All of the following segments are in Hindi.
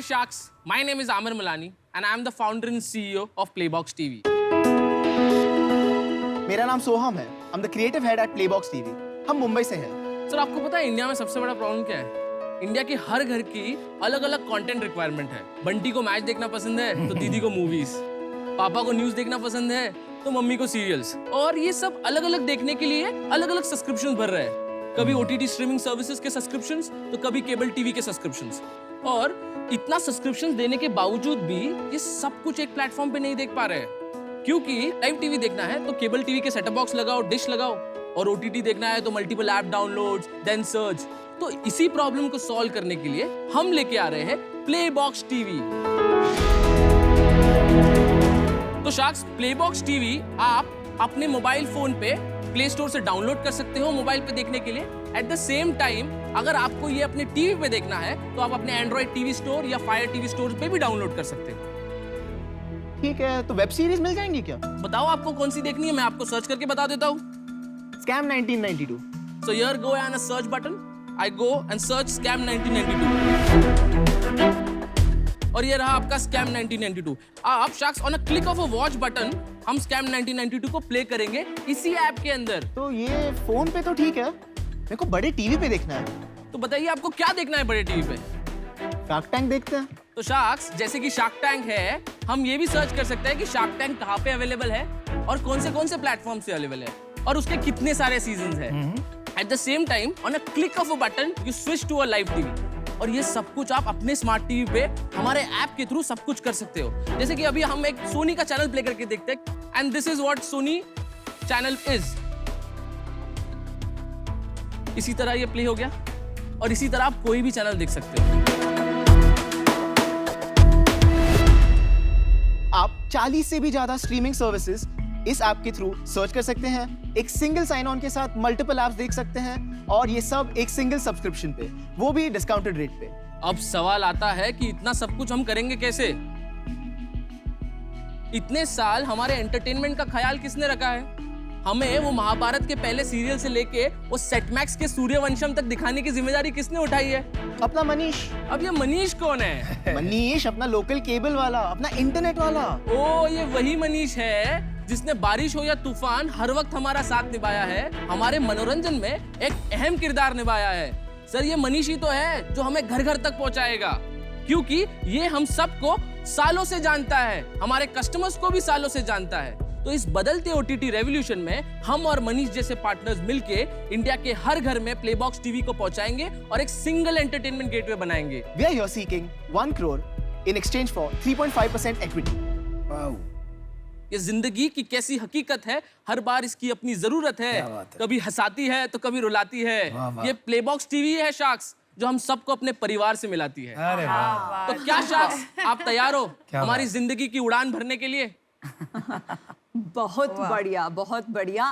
Sharks. My name is Amar Malani and I am the founder and CEO of Playbox TV. मेरा नाम सोहम है। I'm the creative head at Playbox TV. हम मुंबई से हैं। सर आपको पता है इंडिया में सबसे बड़ा प्रॉब्लम क्या है? इंडिया के हर घर की अलग-अलग कंटेंट रिक्वायरमेंट है। बंटी को मैच देखना पसंद है तो दीदी को मूवीज, पापा को न्यूज़ देखना पसंद है तो मम्मी को सीरियल्स, और ये सब अलग-अलग देखने के लिए अलग-अलग सब्सक्रिप्शंस भर रहे हैं। कभी OTT स्ट्रीमिंग सर्विसेज के सब्सक्रिप्शंस तो कभी केबल टीवी के सब्सक्रिप्शंस। और इतना सब्सक्रिप्शन देने के बावजूद भी ये सब कुछ एक प्लेटफॉर्म पे नहीं देख पा रहे हैं, क्योंकि लाइव टीवी देखना है तो केबल टीवी के सेटअप बॉक्स लगाओ, डिश लगाओ, और OTT देखना है तो multiple app downloads, then search. तो इसी प्रॉब्लम को सॉल्व करने के लिए हम लेके आ रहे हैं प्लेबॉक्स टीवी। तो शार्क्स, प्लेबॉक्स टीवी आप अपने मोबाइल फोन पे प्ले स्टोर से डाउनलोड कर सकते हो मोबाइल पे देखने के लिए। एट द सेम टाइम अगर आपको ये अपने टीवी पे देखना है तो आप अपने एंड्रॉइड टीवी स्टोर या फायर टीवी स्टोर पे भी डाउनलोड कर सकते हो। ठीक है, तो वेब सीरीज मिल जाएंगी क्या? बताओ आपको कौन सी देखनी है, मैं आपको सर्च करके बता देता हूँ। Scam 1992. So here go and a search button. I go and search Scam 1992. और ये रहा आपका Scam 1992। आप sharks on a click of a watch button हम Scam 1992 को प्ले करेंगे इसी ऐप के अंदर। तो ये फोन पे तो ठीक है, मेरे को बड़े टीवी पे देखना है। तो बताइए आपको क्या देखना है बड़े टीवी पे? शार्क टैंक देखते हैं। तो शार्क्स, जैसे कि शार्क टैंक है, हम ये भी सर्च कर सकते हैं कि शार्क टैंक कहाँ पे अवेलेबल है और कौन से प्लेटफॉर्म से अवेलेबल है और उसके कितने सारे सीजन्स हैं। At the same time on a click of a button you switch to a live TV, और ये सब कुछ आप अपने स्मार्ट टीवी पे हमारे ऐप के थ्रू सब कुछ कर सकते हो। जैसे कि अभी हम एक सोनी का चैनल प्ले करके देखते हैं, and this is what Sony channel is. इसी तरह ये प्ले हो गया और इसी तरह आप कोई भी चैनल देख सकते हो। आप 40 से भी ज्यादा स्ट्रीमिंग सर्विसेज इस ऐप के थ्रू सर्च कर सकते हैं। एक सिंगल साइन ऑन के साथ मल्टीपल ऐप्स देख सकते हैं, और ये सब एक सिंगल सब्सक्रिप्शन पे, वो भी डिस्काउंटेड रेट पे। अब सवाल आता है कि इतना सब कुछ हम करेंगे कैसे? इतने साल हमारे एंटरटेनमेंट का ख्याल किसने रखा है? हमें वो महाभारत के पहले सीरियल से लेके वो सेटमैक्स के सूर्यवंशम तक दिखाने की जिम्मेदारी किसने उठाई है? अपना मनीष। अब ये मनीष कौन है? मनीष अपना लोकल केबल वाला, अपना इंटरनेट वाला। ओ, ये वही मनीष है जिसने बारिश हो या तूफान हर वक्त हमारा साथ निभाया है, हमारे मनोरंजन में एक अहम किरदार निभाया है। सर, ये मनीष ही तो है जो हमें घर घर तक पहुंचाएगा, क्योंकि ये हम सबको सालों से जानता है, हमारे कस्टमर्स को भी सालों से जानता है। तो इस बदलते OTT रेवोल्यूशन में हम और मनीष जैसे पार्टनर्स मिलके इंडिया के हर घर में प्लेबॉक्स टीवी को पहुंचाएंगे और एक सिंगल एंटरटेनमेंट गेटवे बनाएंगे। We are here seeking 1 crore in exchange for 3.5% equity. Wow, ये जिंदगी की कैसी हकीकत है, हर बार इसकी अपनी जरूरत है। कभी हंसाती है तो कभी रुलाती है। वाह, वाह। ये प्लेबॉक्स टीवी है शार्क्स, जो हम सबको अपने परिवार से मिलाती है। अरे वाह, तो क्या शार्क्स, आप तैयार हो क्या हमारी बात। जिंदगी की उड़ान भरने के लिए? बहुत बढ़िया, बहुत बढ़िया।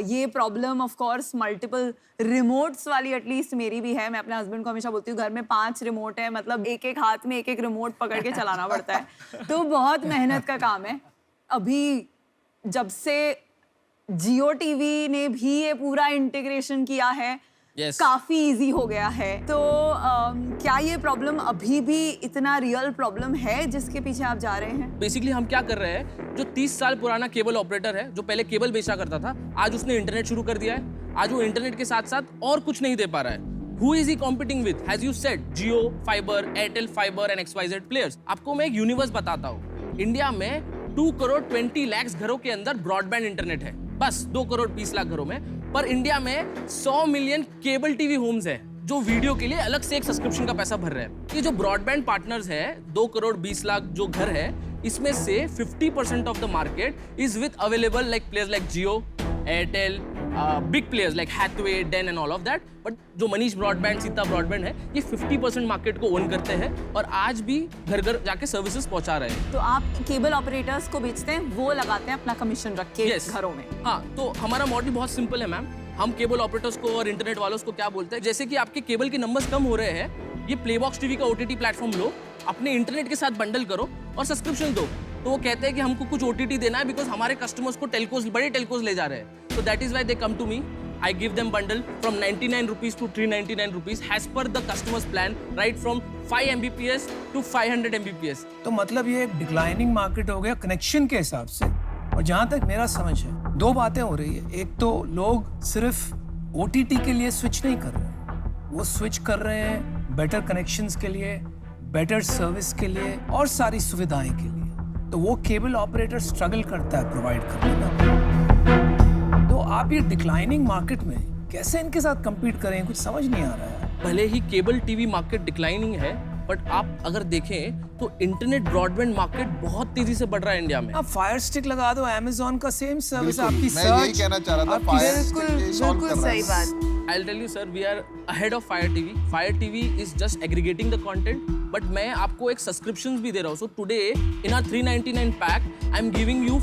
ये problem of course multiple remotes वाली एटलीस्ट मेरी भी है। मैं अपने हस्बैंड को हमेशा बोलती हूँ घर में 5 रिमोट है, मतलब एक एक हाथ में एक एक रिमोट पकड़ के चलाना पड़ता है, तो बहुत मेहनत का काम है। अभी जब से जियो टीवी ने भी ये पूरा इंटीग्रेशन किया है, Yes. काफी इजी हो गया है। तो क्या ये प्रॉब्लम अभी भी इतना रियल प्रॉब्लम है जिसके पीछे आप जा रहे हैं? बेसिकली हम क्या कर रहे हैं, जो 30 साल पुराना केबल ऑपरेटर है, जो पहले केबल बेचा करता था, आज उसने इंटरनेट शुरू कर दिया है। आज वो इंटरनेट के साथ साथ और कुछ नहीं दे पा रहा है। Who is he competing with? As you said, Jio, Fiber, Airtel Fiber and XYZ players. आपको मैं एक यूनिवर्स बताता हूँ। इंडिया में 2 करोड़ 20 लाख घरों के अंदर ब्रॉडबैंड इंटरनेट है, बस 2 करोड़ 20 लाख घरों में। पर इंडिया में 100 मिलियन केबल टीवी होम्स है जो वीडियो के लिए अलग से एक सब्सक्रिप्शन का पैसा भर रहे हैं। ये जो ब्रॉडबैंड पार्टनर्स है, 2 करोड़ 20 लाख जो घर है, इसमें से 50% of the market is with available like players like Jio, Airtel, big players like Hathway, Den and all of that. But जो मनीष ब्रॉडबैंड, सीता ब्रॉडबैंड है, ये 50% मार्केट को ओन करते हैं और आज भी घर घर जाके सर्विसेज पहुंचा रहे हैं। तो आप केबल ऑपरेटर्स को बेचते हैं, वो लगाते हैं अपना कमीशन रख के Yes. घरों में। हाँ, तो हमारा मॉडल बहुत सिंपल है मैम। हम केबल ऑपरेटर्स को और इंटरनेट वालों को क्या बोलते हैं, जैसे कि आपके केबल के नंबर्स कम हो रहे हैं, ये प्लेबॉक्स टीवी का OTT प्लेटफॉर्म लो, अपने इंटरनेट के साथ बंडल करो और सब्सक्रिप्शन दो। तो वो कहते हैं कि हमको कुछ OTT देना है, बिकॉज हमारे कस्टमर्स को टेलकोस, बड़े टेलकोस ले जा रहे हैं। तो that is why they come to me. I give them bundle from 99 rupees to 399 rupees as per the customer's plan, right from 5 Mbps to 500 Mbps. तो मतलब ये एक डिक्लाइनिंग मार्केट हो गया कनेक्शन के हिसाब से। और जहाँ तक मेरा समझ है, दो बातें हो रही है। एक तो लोग सिर्फ OTT के लिए स्विच नहीं कर रहे हैं, वो स्विच कर रहे हैं बेटर कनेक्शंस के लिए, बेटर सर्विस के लिए और सारी सुविधाएं के लिए। तो वो केबल ऑपरेटर स्ट्रगल करता है प्रोवाइड करने में। तो आप ये डिक्लाइनिंग मार्केट में कैसे इनके साथ compete करें, कुछ समझ नहीं आ रहा है। भले ही केबल टीवी मार्केट डिक्लाइनिंग है, बट आप अगर देखें तो इंटरनेट ब्रॉडबैंड मार्केट बहुत तेजी से बढ़ रहा है इंडिया में। आप फायर स्टिक लगा दो, Amazon का सेम सर्विस, बिल्कुल, आपकी मैं यही सर्च, कहना चाह रहा था, आपकी Fire Stick ये solve कर रहा है। सही बात। I'll tell you sir, we are ahead of Fire TV. Fire TV is just aggregating the content, but मैं आपको एक subscriptions भी दे रहा हूँ. So today in our 399 pack, I'm giving you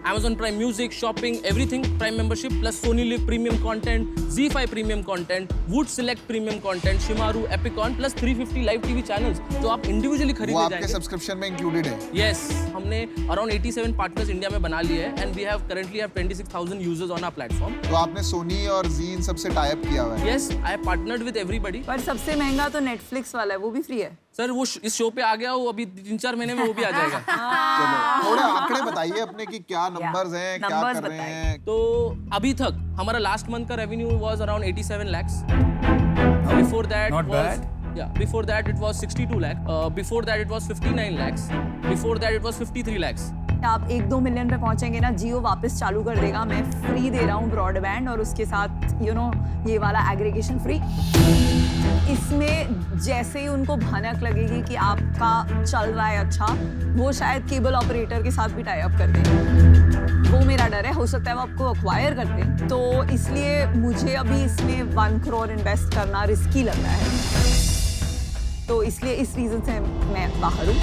Amazon Prime Music, shopping, everything Prime membership plus Sony Live premium content, ZEE5 premium content, Wood Select premium content, Shimaru, Epicon plus 350 live TV channels जो आप individually वो खरीदने आपके जाएंगे. सब्सक्रिप्शन में इंक्लूडेड है। Yes, हमने around 87 partners इंडिया में बना लिए हैं and we have currently have 26,000 users on our platform. तो आपने सोनी और जी इन सबसे टाई अप किया हुआ है। Yes, I have partnered with everybody. पर सबसे महंगा तो नेटफ्लिक्स वाला है, वो भी फ्री है। सर वो इस शो पे आ गया, वो अभी 3-4 महीने में वो भी आ जाएगा। चलो थोड़े आंकड़े बताइए अपने कि क्या नंबर्स हैं, क्या numbers कर रहे बताइए। हैं। तो अभी तक हमारा लास्ट मंथ का revenue was around 87 lakhs. Before that Not was bad. yeah, before that it was 62 lakh. Before that it was 59 lakhs. Before that it was 53 lakhs. आप 1-2 मिलियन पे पहुंचेंगे ना, जियो वापस चालू कर देगा। मैं फ्री दे रहा हूँ ब्रॉडबैंड और उसके साथ ये वाला एग्रीगेशन फ्री। इसमें जैसे ही उनको भनक लगेगी कि आपका चल रहा है अच्छा, वो शायद केबल ऑपरेटर के साथ भी टाई अप कर देंगे। वो मेरा डर है, हो सकता है वो आपको अक्वायर कर दें। तो इसलिए मुझे अभी इसमें 1 करोड़ इन्वेस्ट करना रिस्की लग रहा है। तो इसलिए इस रीजन से मैं बाहर हूँ।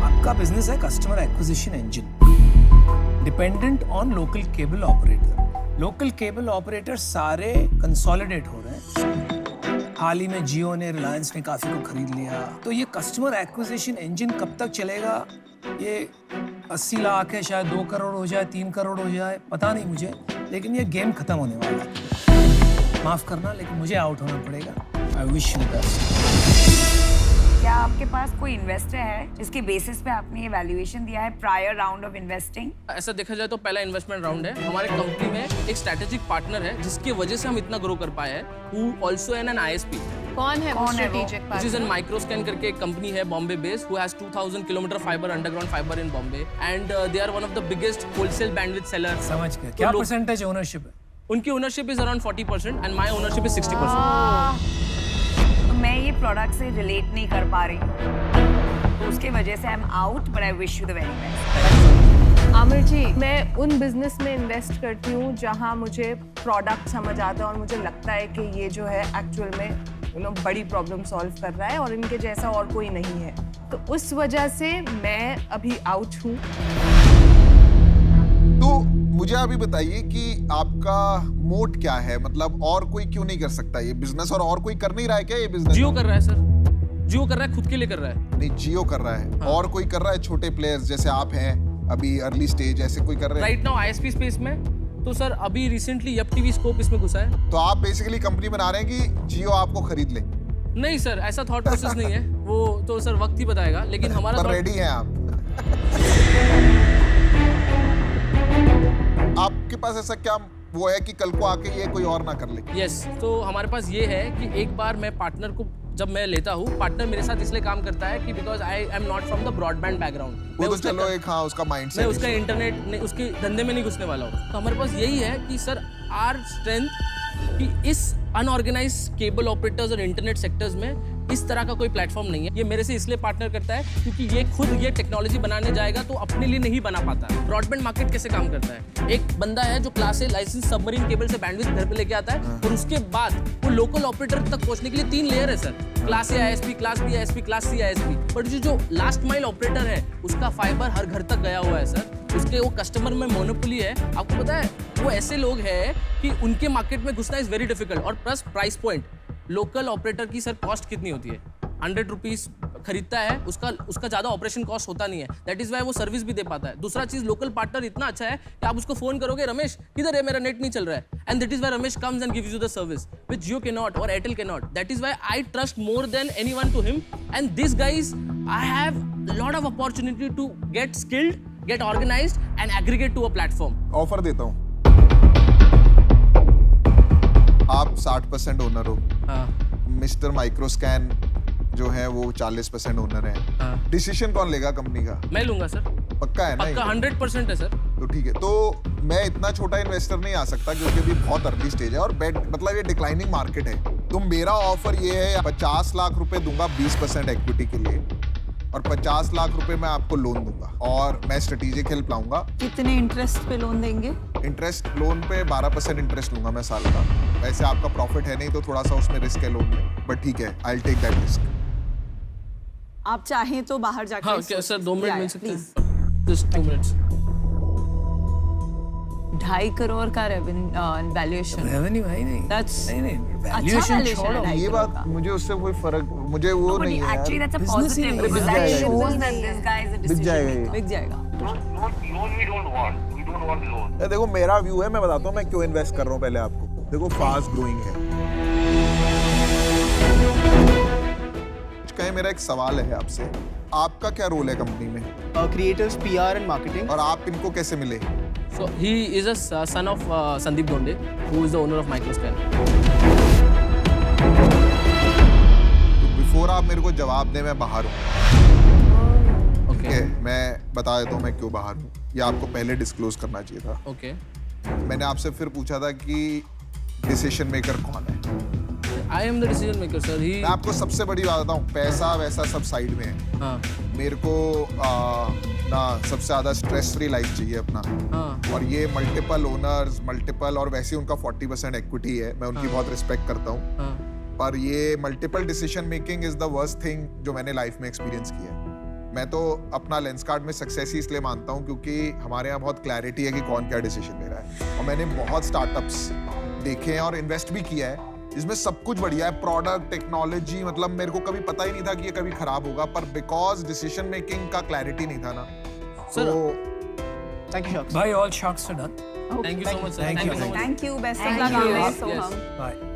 आपका बिजनेस है customer acquisition engine, dependent on local cable operator. Local cable operator सारे कंसोलिडेट हो रहे हैं। हाल ही में जियो ने, रिलायंस ने काफी को खरीद लिया। तो ये कस्टमर एक्विजिशन इंजन कब तक चलेगा? ये 80 लाख है, शायद 2 करोड़ हो जाए, 3 करोड़ हो जाए, पता नहीं मुझे, लेकिन ये गेम खत्म होने वाला है। माफ करना, लेकिन मुझे आउट होना पड़ेगा। आई विश यू द बेस्ट। क्या आपके पास कोई इन्वेस्टर है जिसके बेसिस पे आपने ये वैल्यूएशन दिया है प्रायर राउंड ऑफ इन्वेस्टिंग? ऐसा देखा जाए तो पहला इन्वेस्टमेंट राउंड है। हमारे कंपनी में एक स्ट्रेटेजिक पार्टनर है जिसकी वजह से हम इतना ग्रो कर पाए हैं, who also an ISP. कौन है वो कौन है वो? Strategic This is partner? an Microscan करके एक कंपनी है Bombay based, who has 2000 kilometre fibre underground fibre in Bombay and they are one of the biggest wholesale bandwidth sellers. समझ गया। क्या लोग- परसेंटेज ओनरशिप है? उनकी ownership is around 40% and my ownership is 60%. तो मैं ये प्रोडक्ट से रिलेट नहीं कर पा रही हूँ, तो उसके वजह से I am out, but I wish you the very best. Aamir ji, मैं उन बिजनेस में इन्वेस्ट करती हूँ जहाँ मुझे प्रोडक्ट समझ आता है और मुझे लगता है कि ये जो है एक्चुअल में बड़ी प्रॉब्लम सॉल्व कर रहा है और इनके जैसा और कोई नहीं है। तो उस वजह से मैं अभी आउट हूँ। तो मुझे अभी बताइए कि आपका मोट क्या है, मतलब और कोई क्यों नहीं कर सकता ये बिजनेस, और कोई कर नहीं रहा है क्या ये बिजनेस? जियो कर रहा है सर, जियो कर रहा है, खुद के लिए कर रहा है। नहीं, जियो कर रहा है। हाँ। और कोई कर रहा है? छोटे प्लेयर्स जैसे आप हैं अभी अर्ली स्टेज, ऐसे कोई कर रहे हैं? राइट नाउ ISP स्पेस में तो सर अभी रिसेंटली यप टीवी स्कोप इसमें घुसा है। तो आप बेसिकली कंपनी बना रहे हैं कि जियो आपको खरीद ले? नहीं सर, ऐसा थॉट प्रोसेस नहीं है, वो तो सर वक्त ही बताएगा, लेकिन हमारा पर thought- रेडी हैं आप? आपके पास ऐसा क्या वो है कि कल को आके ये कोई और ना कर ले? यस, तो हमारे पास ये है कि एक बार मैं पार्टनर को जब मैं लेता हूँ, पार्टनर मेरे साथ इसलिए काम करता है कि because I am not from the broadband background. वो तो चलो एक हाँ उसका मैं माइंडसेट उसका इंटरनेट नहीं, उसके धंधे में नहीं घुसने वाला हूँ। तो हमारे पास यही है कि सर आर स्ट्रेंथ कि इस अनऑर्गेनाइज केबल ऑपरेटर्स और इंटरनेट सेक्टर्स में इस तरह का कोई प्लेटफॉर्म नहीं है। ये मेरे से इसलिए पार्टनर करता है क्योंकि ये खुद ये टेक्नोलॉजी बनाने जाएगा तो अपने लिए नहीं बना पाता। ब्रॉडबैंड मार्केट कैसे काम करता है? एक बंदा है जो class A license submarine cable से बैंडविड्थ घर पे लेके आता है और उसके बाद वो लोकल ऑपरेटर तक पहुंचने के लिए 3 लेयर है sir, class A ISP, class B ISP, class C ISP। But जो लास्ट माइल ऑपरेटर है उसका फाइबर हर घर तक गया हुआ है सर, उसके वो कस्टमर में मोनोपोली है। आपको पता है वो ऐसे लोग हैं कि उनके मार्केट में घुसना इज वेरी डिफिकल्ट। और plus price point, local operator की सर कॉस्ट कितनी होती है? 100 रुपीज खरीदता है उसका ज़्यादा ऑपरेशन कॉस्ट होता नहीं है, दैट इज़ वाई वो सर्विस भी दे पाता है। दूसरा चीज़, लोकल पार्टनर इतना अच्छा है कि आप उसको फ़ोन करोगे, रमेश किधर है, मेरा नेट नहीं चल रहा है, and that is why Ramesh comes and gives you the service which Jio के नॉट और एयरटेल के not. That is why I trust more than anyone to him, and this guys I have lot of opportunity to get skilled, get organised and aggregate to a platform. Offer देता हूँ, आप 60% ओनर हो, हाँ मिस्टर माइक्रोस्कैन जो है वो 40% ओनर है। हाँ, डिसीजन कौन लेगा कंपनी का? मैं लूंगा सर, पक्का है ना? पक्का ये? 100% है सर। तो ठीक है, तो मैं इतना छोटा इन्वेस्टर नहीं आ सकता क्योंकि अभी बहुत अर्ली स्टेज है और बेट मतलब ये डिक्लाइनिंग मार्केट है। तो मेरा ऑफर ये है, 50 लाख रुपए दूंगा 20% इक्विटी के लिए और 50 लाख रुपए मैं आपको लोन दूंगा और मैं स्ट्रेटेजिक हेल्प लाऊंगा। कितने इंटरेस्ट पे लोन देंगे? इंटरेस्ट लोन पे 12% इंटरेस्ट लूंगा मैं साल का। वैसे आपका प्रॉफिट है नहीं तो थोड़ा सा उसमें रिस्क है लोन में, बट ठीक है, I will take that risk. आप चाहें तो बाहर जाके हाँ क्या सर, 2 मिनट मिल सकते प्लीज। हैं? Just 2 minutes. 2.5 करोड़ का वैल्यूएशन, रेवेन्यू है ही नहीं। That's नहीं अच्छा वैल्यूएशन valuation छोड़ो। है। ये बात मुझे उससे कोई फर्क, मुझे वो But नहीं है actually, यार। that's a Business he positive नहीं, because बिक that जाएगा shows ये। that this guy is a बिक decision जाएगा ये। maker. बिक जाएगा। Loan we don't want. We don't want loan. ये देखो मेरा व्यू है, मैं बताता हूँ मैं क्यों इन्वेस्ट कर रहा हूँ पहले आपको। देखो फास्ट ग्रोइंग है। कहीं मेरा एक सवाल है आपसे, आपका क्या रोल है कंपनी में क्रिएटर्स, PR एंड मार्केटिंग। और आप इनको कैसे मिले? So he is a son of Sandeep Gonde, who is the owner of Microscan. Before आप मेरे को जवाब दें, मैं बाहर हूँ, ठीक Okay. है? मैं बता देता हूँ मैं क्यों बाहर हूँ, ये आपको पहले डिस्क्लोज करना चाहिए था। Okay. मैंने आपसे फिर पूछा था कि डिसीजन मेकर कौन है। I am the decision maker, sir. He. मैं आपको सबसे बड़ी बात बताऊँ, पैसा वैसा सब साइड में है। हाँ मेरे को ना सबसे ज्यादा स्ट्रेस फ्री लाइफ चाहिए अपना। हाँ और ये मल्टीपल ओनर्स, मल्टीपल, और वैसे उनका 40% इक्विटी है, मैं उनकी बहुत रिस्पेक्ट करता हूँ, हाँ पर ये multiple decision making is the worst thing जो मैंने लाइफ में एक्सपीरियंस किया है। मैं तो अपना लेंस कार्ड में सक्सेस ही इसलिए मानता हूँ क्योंकि हमारे यहाँ बहुत क्लैरिटी है कि कौन क्या डिसीजन ले रहा है, और मैंने बहुत स्टार्टअप्स देखे हैं और इन्वेस्ट भी किया है जिसमें सब कुछ बढ़िया है, प्रोडक्ट, टेक्नोलॉजी, मतलब मेरे को कभी पता ही नहीं था कि ये कभी खराब होगा, पर बिकॉज डिसीजन मेकिंग का क्लैरिटी नहीं था ना, Sir, तो थैंक यू शख्स। भाई all sharks are done. thank you so much, sir. Thank you. so much. Thank you, best of Thank luck you. Always Yes. Soham. Bye.